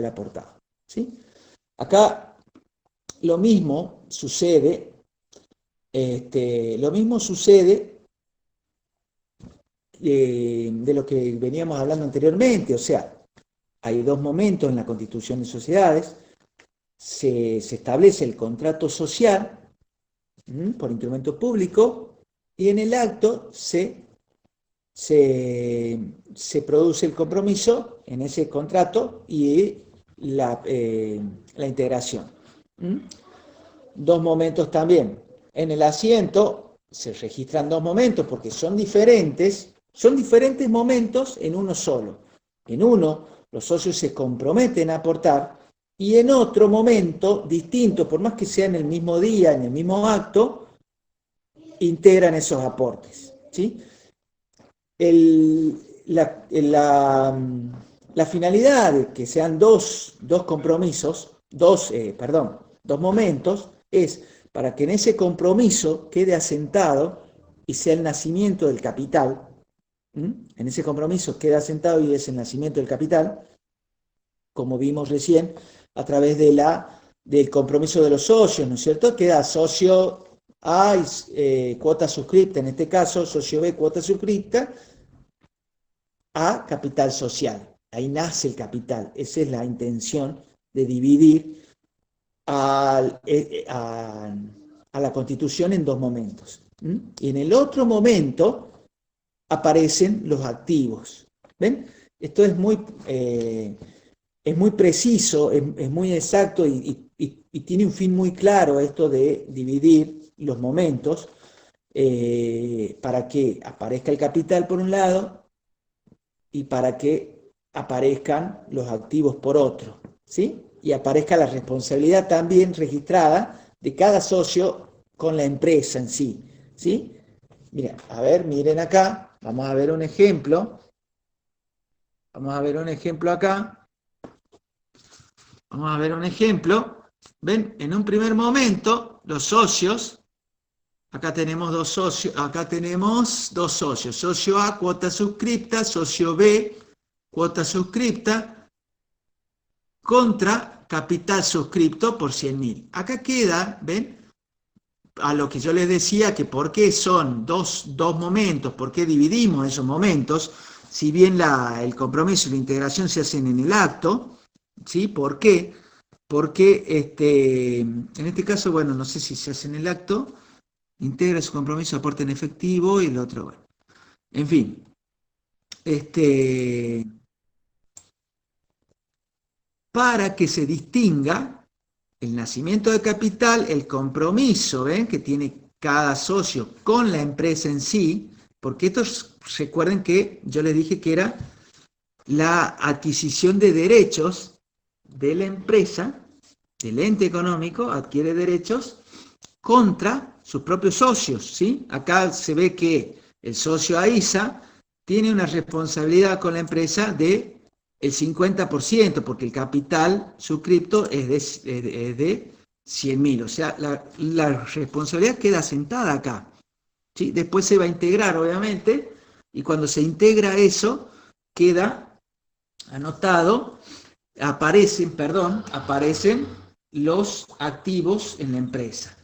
A: aportado, ¿sí? Acá lo mismo sucede, de lo que veníamos hablando anteriormente. O sea, hay dos momentos en la constitución de sociedades. Se establece el contrato social por instrumento público, y en el acto se produce el compromiso en ese contrato y la integración. Dos momentos también. En el asiento se registran dos momentos porque son diferentes momentos en uno solo. En uno, los socios se comprometen a aportar, y en otro momento distinto, por más que sea en el mismo día, en el mismo acto, integran esos aportes, ¿sí? La finalidad de que sean dos momentos, es para que en ese compromiso quede asentado y sea el nacimiento del capital. En ese compromiso queda asentado y es el nacimiento del capital, como vimos recién, a través del compromiso de los socios, ¿no es cierto? Queda socio A, cuota suscripta, en este caso, socio B, cuota suscripta, a capital social. Ahí nace el capital. Esa es la intención de dividir a la Constitución en dos momentos. Y en el otro momento aparecen los activos. ¿Ven? Esto es muy preciso, es muy exacto, y tiene un fin muy claro esto de dividir los momentos, para que aparezca el capital por un lado y para que aparezcan los activos por otro, ¿sí? Y aparezca la responsabilidad también registrada de cada socio con la empresa en sí, ¿sí? Mira, a ver, miren acá, vamos a ver un ejemplo. Vamos a ver un ejemplo acá. Vamos a ver un ejemplo. ¿Ven? En un primer momento, los socios, acá tenemos dos socios, socio A, cuota suscripta, socio B, cuota suscripta, contra capital suscripto por 100.000. Acá queda, ¿ven? A lo que yo les decía, que por qué son dos momentos, por qué dividimos esos momentos, si bien el compromiso y la integración se hacen en el acto, ¿sí? ¿Por qué? Porque en este caso, bueno, no sé si se hace en el acto, integra su compromiso, aporte en efectivo, y el otro, bueno. En fin, para que se distinga el nacimiento de capital, el compromiso, ¿ven?, que tiene cada socio con la empresa en sí, porque estos, recuerden que yo les dije que era la adquisición de derechos de la empresa, del ente económico, adquiere derechos contra sus propios socios, ¿sí? Acá se ve que el socio AISA tiene una responsabilidad con la empresa de el 50%, porque el capital suscripto es de 100.000, o sea, la responsabilidad queda asentada acá, ¿sí? Después se va a integrar, obviamente, y cuando se integra eso, queda anotado, aparecen los activos en la empresa.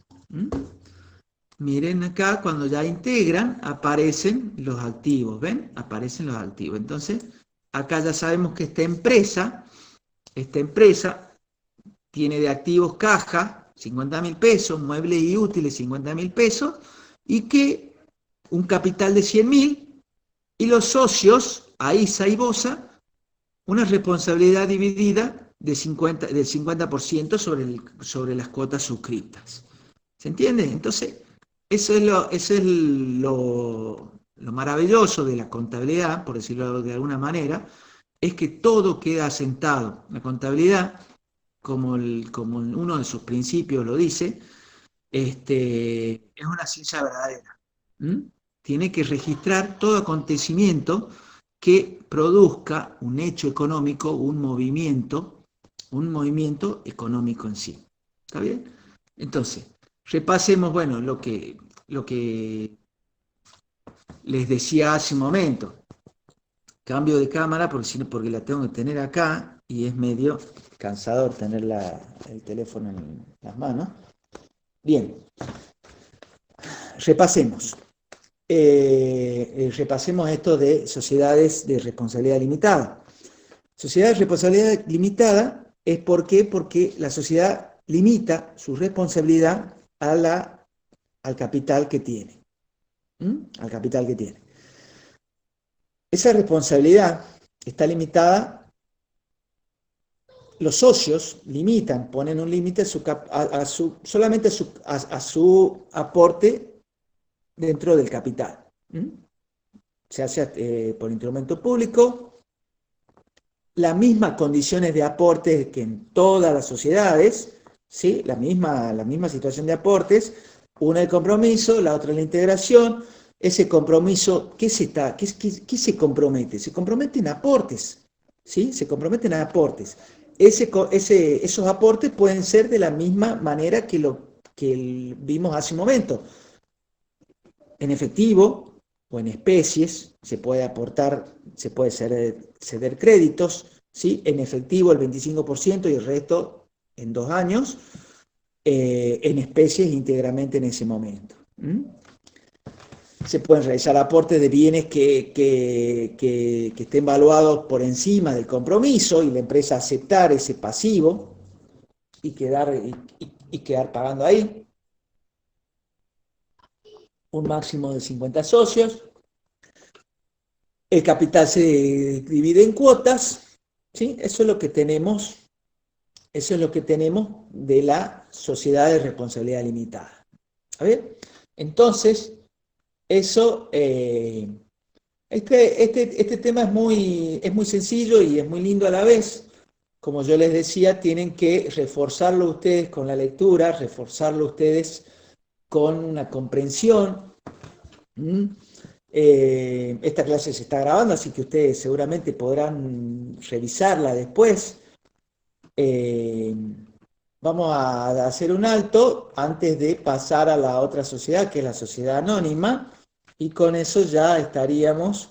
A: Miren acá, cuando ya integran, aparecen los activos, ¿ven? Aparecen los activos. Entonces, acá ya sabemos que esta empresa tiene de activos caja, 50.000 pesos, muebles y útiles, 50.000 pesos, y que un capital de 100.000, y los socios, AISA y BOSA, una responsabilidad dividida del 50% sobre las cuotas suscriptas. ¿Se entiende? Entonces, eso es lo maravilloso de la contabilidad, por decirlo de alguna manera, es que todo queda asentado. La contabilidad, como uno de sus principios lo dice, es una ciencia verdadera. ¿Mm? Tiene que registrar todo acontecimiento que produzca un hecho económico, un movimiento económico en sí. ¿Está bien? Entonces, repasemos, bueno, lo que les decía hace un momento. Cambio de cámara porque la tengo que tener acá y es medio cansador tener el teléfono en las manos. Bien, repasemos. Repasemos esto de sociedades de responsabilidad limitada. Sociedad de responsabilidad limitada es porque la sociedad limita su responsabilidad al capital que tiene. Al capital que tiene. Esa responsabilidad está limitada, los socios limitan, ponen un límite solamente a su aporte dentro del capital. Se hace por instrumento público, las mismas condiciones de aporte que en todas las sociedades, ¿sí? La misma situación de aportes, una el compromiso, la otra la integración. Ese compromiso, ¿qué se compromete? Se comprometen aportes, ¿sí? Se comprometen a aportes. Esos aportes pueden ser de la misma manera que vimos hace un momento. En efectivo o en especies, se puede aportar, se puede ceder créditos, ¿sí? En efectivo el 25% y el resto en 2 años, en especies íntegramente en ese momento. Se pueden realizar aportes de bienes que estén valuados por encima del compromiso y la empresa aceptar ese pasivo y quedar pagando ahí. Un máximo de 50 socios. El capital se divide en cuotas, ¿sí? Eso es lo que tenemos de la sociedad de responsabilidad limitada. ¿A ver? Entonces, eso, este tema es muy sencillo y es muy lindo a la vez. Como yo les decía, tienen que reforzarlo ustedes con la lectura, reforzarlo ustedes con una comprensión. Esta clase se está grabando, así que ustedes seguramente podrán revisarla después. Vamos a hacer un alto antes de pasar a la otra sociedad, que es la sociedad anónima, y con eso ya estaríamos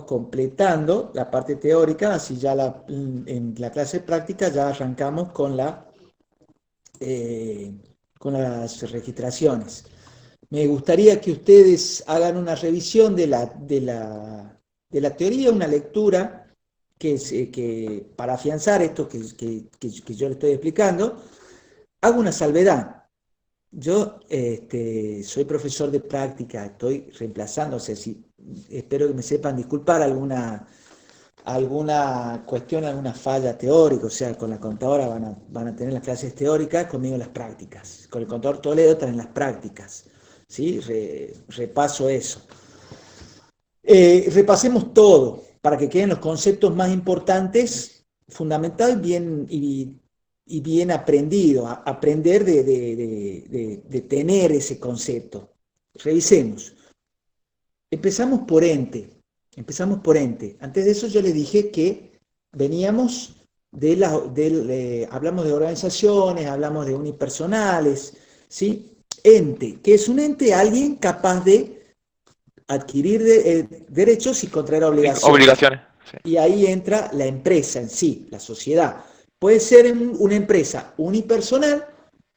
A: completando la parte teórica, así ya en la clase práctica ya arrancamos con las registraciones. Me gustaría que ustedes hagan una revisión de la teoría, una lectura que para afianzar esto que yo le estoy explicando. Hago una salvedad. Yo soy profesor de práctica, estoy reemplazando, o sea, espero que me sepan disculpar alguna cuestión, alguna falla teórica, o sea, con la contadora van a tener las clases teóricas, conmigo las prácticas. Con el contador Toledo están en las prácticas, ¿sí? Repaso eso. Repasemos todo, para que queden los conceptos más importantes, fundamental y bien aprendido, aprender de tener ese concepto. Revisemos. Empezamos por ente. Antes de eso yo les dije que veníamos hablamos de organizaciones, hablamos de unipersonales, ¿sí? Ente. ¿Qué es un ente? Alguien capaz de adquirir derechos y contraer obligaciones. Sí. Y ahí entra la empresa en sí, la sociedad. Puede ser una empresa unipersonal,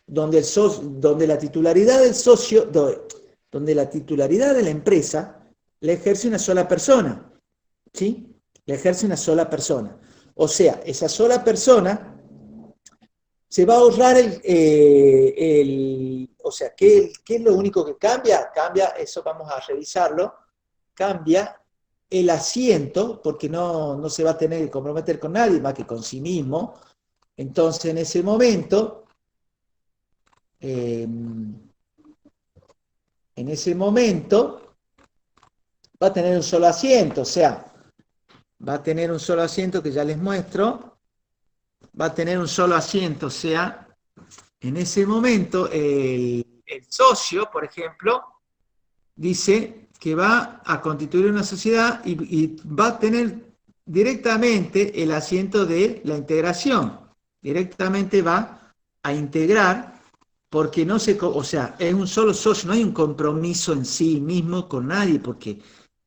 A: donde la titularidad del socio, donde la titularidad de la empresa la ejerce una sola persona, ¿sí? La ejerce una sola persona. O sea, esa sola persona se va a ahorrar o sea, ¿qué es lo único que cambia? Cambia, eso vamos a revisarlo, cambia el asiento, porque no se va a tener que comprometer con nadie más que con sí mismo. Entonces, en ese momento, va a tener un solo asiento, o sea, va a tener un solo asiento que ya les muestro, va a tener un solo asiento, o sea, en ese momento el socio, por ejemplo, dice que va a constituir una sociedad y va a tener directamente el asiento de la integración. Directamente va a integrar porque no se, o sea, es un solo socio, no hay un compromiso en sí mismo con nadie, porque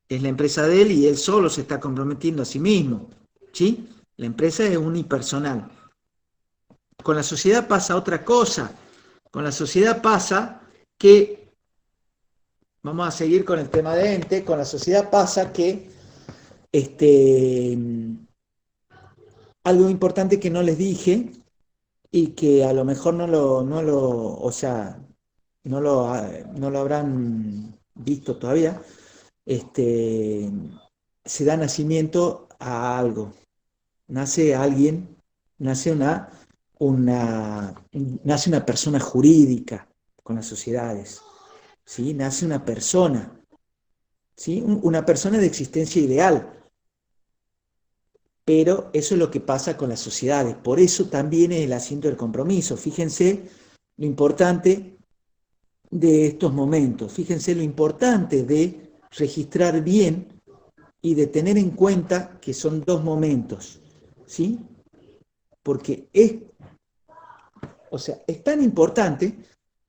A: es la empresa de él y él solo se está comprometiendo a sí mismo, ¿sí? La empresa es unipersonal. Con la sociedad pasa otra cosa. Con la sociedad pasa que, vamos a seguir con el tema de ente, con la sociedad pasa que, algo importante que no les dije y que a lo mejor o sea, no lo habrán visto todavía, se da nacimiento a algo, nace alguien, nace nace una persona jurídica con las sociedades, ¿sí? Nace una persona, ¿sí? Una persona de existencia ideal, pero eso es lo que pasa con las sociedades, por eso también es el asiento del compromiso. Fíjense lo importante de estos momentos, fíjense lo importante de registrar bien y de tener en cuenta que son dos momentos, ¿sí? Porque o sea, es tan importante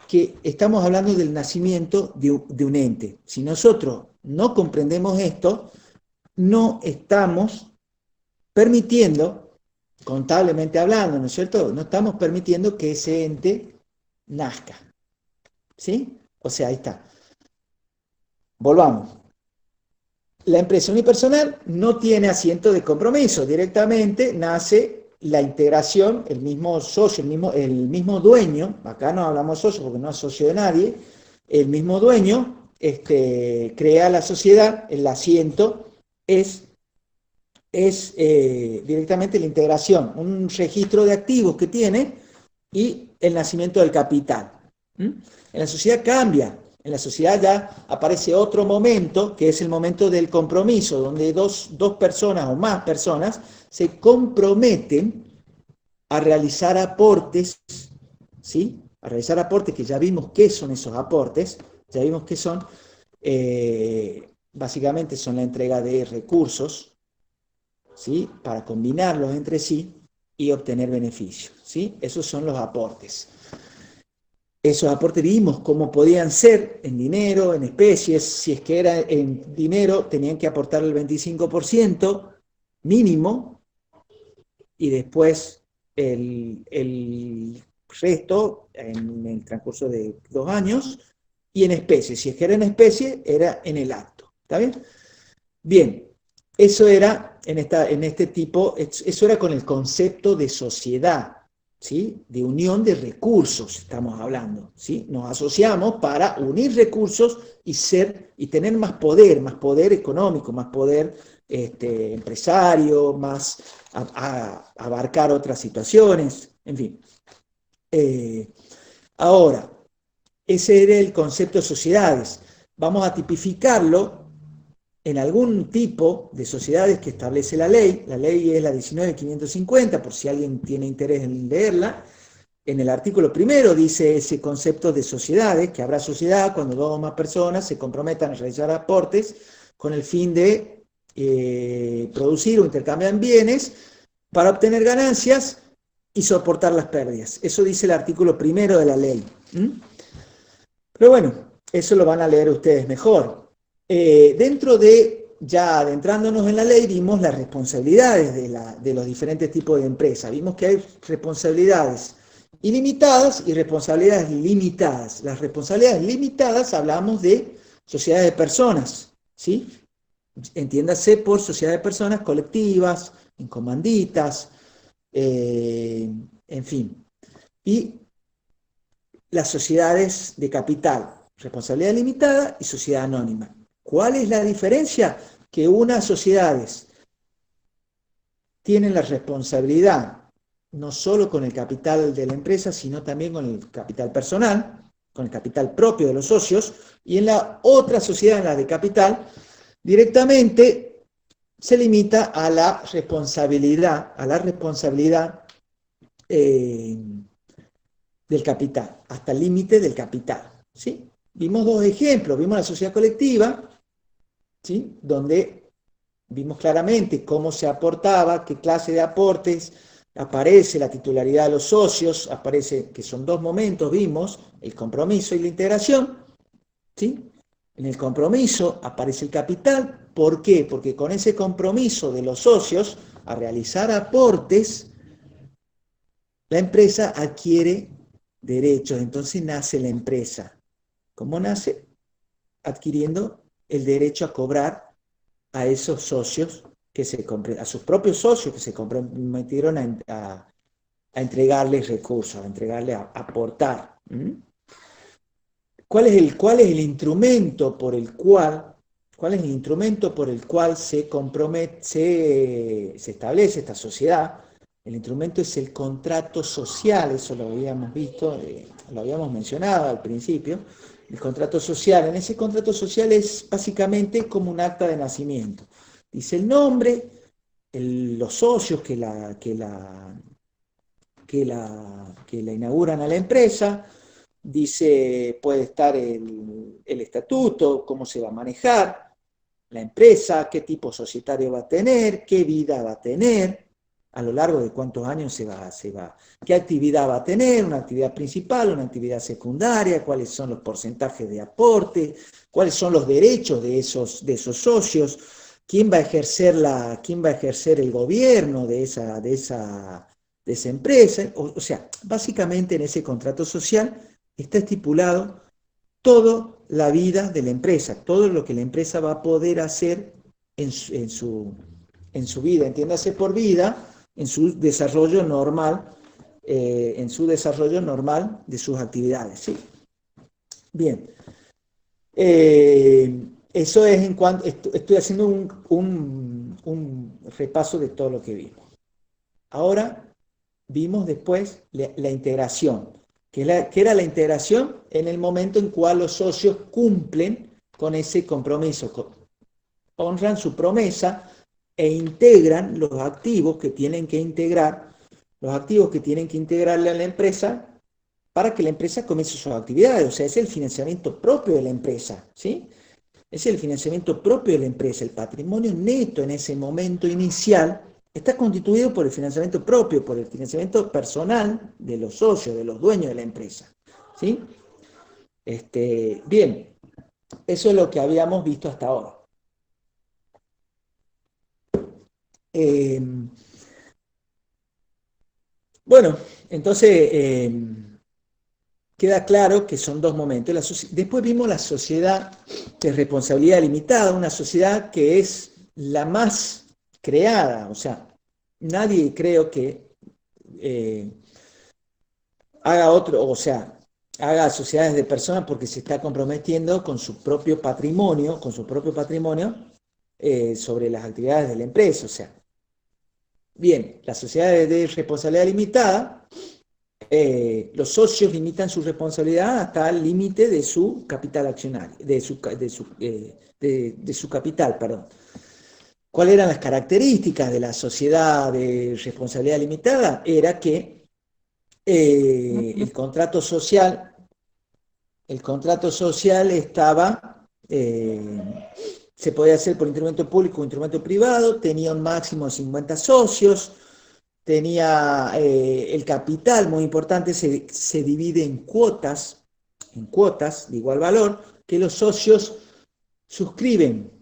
A: que estamos hablando del nacimiento de un ente. Si nosotros no comprendemos esto, no estamos permitiendo, contablemente hablando, ¿no es cierto? No estamos permitiendo que ese ente nazca, ¿sí? O sea, ahí está. Volvamos. La empresa unipersonal no tiene asiento de compromiso, directamente nace la integración, el mismo socio, el mismo dueño, acá no hablamos socio porque no es socio de nadie, el mismo dueño crea la sociedad, el asiento es directamente la integración, un registro de activos que tiene y el nacimiento del capital. En la sociedad cambia. En la sociedad ya aparece otro momento, que es el momento del compromiso, donde dos personas o más personas se comprometen a realizar aportes, ¿sí? A realizar aportes, que ya vimos qué son esos aportes, ya vimos qué son, básicamente son la entrega de recursos, ¿sí? Para combinarlos entre sí y obtener beneficios, ¿sí? Esos son los aportes. Esos aportes vimos cómo podían ser en dinero, en especies. Si es que era en dinero, tenían que aportar el 25% mínimo y después el resto en el transcurso de 2 años, y en especie. Si es que era en especie, era en el acto. ¿Está bien? Bien, eso era eso era con el concepto de sociedad, ¿sí? De unión de recursos estamos hablando, ¿sí? Nos asociamos para unir recursos y tener más poder económico, más poder empresario, más abarcar otras situaciones, en fin. Ahora, ese era el concepto de sociedades. Vamos a tipificarlo en algún tipo de sociedades que establece la ley es la 19.550, por si alguien tiene interés en leerla. En el artículo primero dice ese concepto de sociedades, que habrá sociedad cuando 2 o más personas se comprometan a realizar aportes con el fin de producir o intercambiar bienes para obtener ganancias y soportar las pérdidas. Eso dice el artículo primero de la ley. Pero bueno, eso lo van a leer ustedes mejor. Ya adentrándonos en la ley, vimos las responsabilidades de los diferentes tipos de empresas. Vimos que hay responsabilidades ilimitadas y responsabilidades limitadas. Las responsabilidades limitadas hablamos de sociedades de personas, ¿sí? Entiéndase por sociedades de personas colectivas, en comanditas, en fin. Y las sociedades de capital, responsabilidad limitada y sociedad anónima. ¿Cuál es la diferencia? Que unas sociedades tienen la responsabilidad no solo con el capital de la empresa, sino también con el capital personal, con el capital propio de los socios, y en la otra sociedad, en la de capital, directamente se limita a la responsabilidad del capital, hasta el límite del capital, ¿sí? vimos dos ejemplos. Vimos la sociedad colectiva, ¿sí? Donde vimos claramente cómo se aportaba, qué clase de aportes, aparece la titularidad de los socios, aparece que son dos momentos, vimos el compromiso y la integración, ¿sí? En el compromiso aparece el capital. ¿Por qué? Porque con ese compromiso de los socios a realizar aportes, la empresa adquiere derechos, entonces nace la empresa. ¿Cómo nace? Adquiriendo el derecho a cobrar a esos socios, a sus propios socios que se comprometieron a entregarles recursos, a entregarles a aportar. ¿Cuál es el instrumento por el cual se establece esta sociedad? El instrumento es el contrato social, eso lo habíamos visto, lo habíamos mencionado al principio. El contrato social, en ese contrato social es básicamente como un acta de nacimiento. Dice el nombre, los socios que la inauguran a la empresa, dice, puede estar el estatuto, cómo se va a manejar la empresa, qué tipo societario va a tener, qué vida va a tener, a lo largo de cuántos años qué actividad va a tener, una actividad principal, una actividad secundaria, cuáles son los porcentajes de aporte, cuáles son los derechos de esos socios, quién va a ejercer el gobierno de esa empresa. O sea, básicamente en ese contrato social está estipulado toda la vida de la empresa, todo lo que la empresa va a poder hacer en su vida, entiéndase por vida, en su desarrollo normal, de sus actividades. ¿Sí? Bien. Eso es en cuanto, estoy haciendo un repaso de todo lo que vimos. Ahora vimos después la integración. ¿Qué era la integración? En el momento en cual los socios cumplen con ese compromiso, honran su promesa e integran los activos que tienen que integrarle a la empresa para que la empresa comience sus actividades. O sea, es el financiamiento propio de la empresa, ¿sí? Es el financiamiento propio de la empresa. El patrimonio neto en ese momento inicial está constituido por el financiamiento propio, por el financiamiento personal de los socios, de los dueños de la empresa, ¿sí? Bien, eso es lo que habíamos visto hasta ahora. Bueno, entonces queda claro que son dos momentos. Después vimos la sociedad de responsabilidad limitada, una sociedad que es la más creada, o sea, nadie creo que haga sociedades de personas porque se está comprometiendo con su propio patrimonio, sobre las actividades de la empresa. O sea, bien, las sociedades de responsabilidad limitada, los socios limitan su responsabilidad hasta el límite de su capital accionario, de su capital, perdón. ¿Cuáles eran las características de la sociedad de responsabilidad limitada? Era que el contrato social estaba, se podía hacer por instrumento público o instrumento privado, tenía un máximo de 50 socios, tenía el capital, muy importante, se divide en cuotas de igual valor, que los socios suscriben.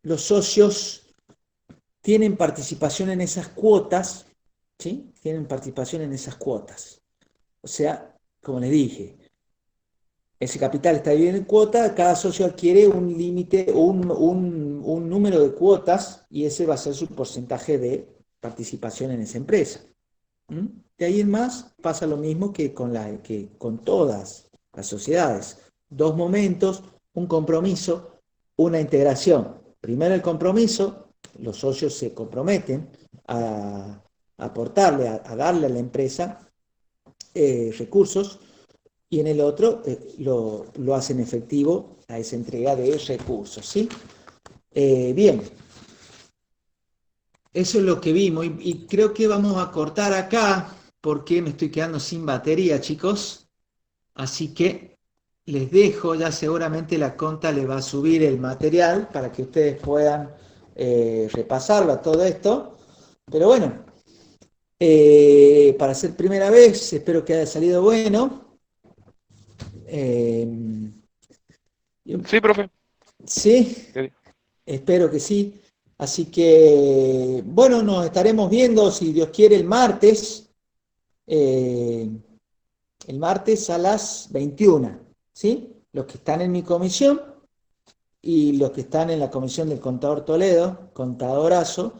A: Los socios tienen participación en esas cuotas, ¿sí? Tienen participación en esas cuotas. O sea, como les dije, ese capital está dividido en cuotas, cada socio adquiere un límite, un número de cuotas, y ese va a ser su porcentaje de participación en esa empresa. De ahí en más pasa lo mismo que con todas las sociedades. Dos momentos, un compromiso, una integración. Primero el compromiso, los socios se comprometen a aportarle, a darle a la empresa recursos, y en el otro lo hacen efectivo a esa entrega de recursos, ¿sí? Bien, eso es lo que vimos, y creo que vamos a cortar acá porque me estoy quedando sin batería, chicos, así que les dejo, ya seguramente la Conta les va a subir el material para que ustedes puedan repasarlo a todo esto. Pero bueno, para ser primera vez, espero que haya salido bueno.
E: Sí, profe.
A: Sí, espero que sí. Así que, bueno, nos estaremos viendo, si Dios quiere, el martes. El martes a las 21, ¿sí? Los que están en mi comisión y los que están en la comisión del contador Toledo, contadorazo.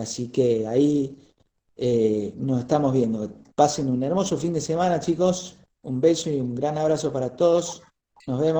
A: Así que ahí nos estamos viendo. Pasen un hermoso fin de semana, chicos. Un beso y un gran abrazo para todos. Nos vemos.